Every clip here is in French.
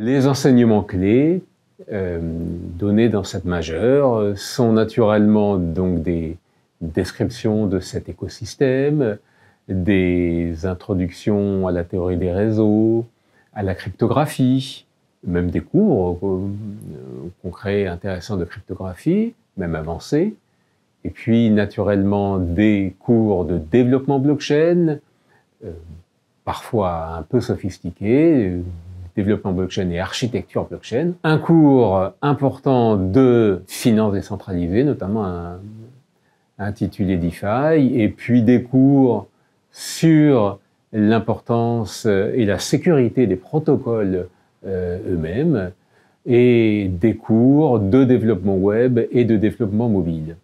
Les enseignements clés donnés dans cette majeure sont naturellement donc des descriptions de cet écosystème, des introductions à la théorie des réseaux, à la cryptographie, même des cours concrets intéressants de cryptographie, même avancés, et puis naturellement des cours de développement blockchain, parfois un peu sophistiqués, développement blockchain et architecture blockchain, un cours important de finance décentralisée, notamment intitulé DeFi, et puis des cours sur l'importance et la sécurité des protocoles eux-mêmes, et des cours de développement web et de développement mobile.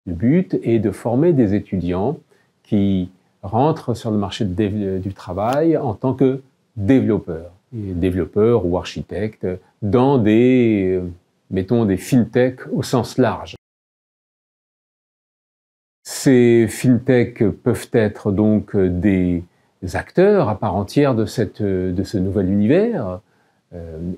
Le but est de former des étudiants qui rentrent sur le marché du travail en tant que développeurs ou architectes dans mettons, des fintech au sens large. Ces fintech peuvent être donc des acteurs à part entière de ce nouvel univers.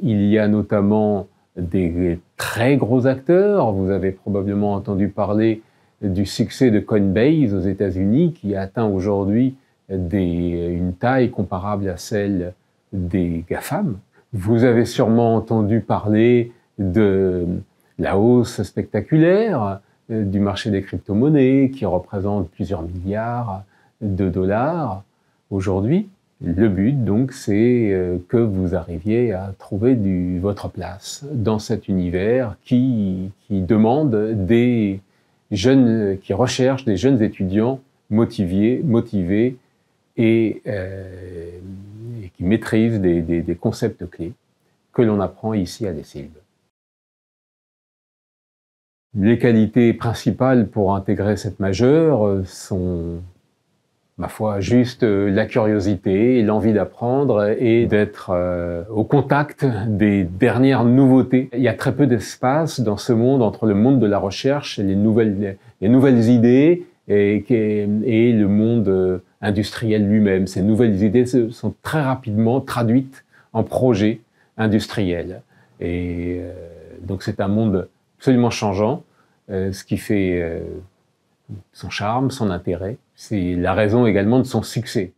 Il y a notamment des très gros acteurs. Vous avez probablement entendu parler du succès de Coinbase aux États-Unis, qui atteint aujourd'hui une taille comparable à celle des GAFAM. Vous avez sûrement entendu parler de la hausse spectaculaire du marché des crypto-monnaies, qui représente plusieurs milliards de dollars aujourd'hui. Le but, donc, c'est que vous arriviez à trouver votre place dans cet univers qui demande qui recherche des jeunes étudiants motivés et qui maîtrisent des concepts clés que l'on apprend ici à l'ESILB. Les qualités principales pour intégrer cette majeure sont, ma foi, juste la curiosité, l'envie d'apprendre et d'être au contact des dernières nouveautés. Il y a très peu d'espace dans ce monde entre le monde de la recherche, les nouvelles idées et le monde industriel lui-même. Ces nouvelles idées sont très rapidement traduites en projets industriels. Et donc c'est un monde absolument changeant, ce qui fait son charme, son intérêt. C'est la raison également de son succès.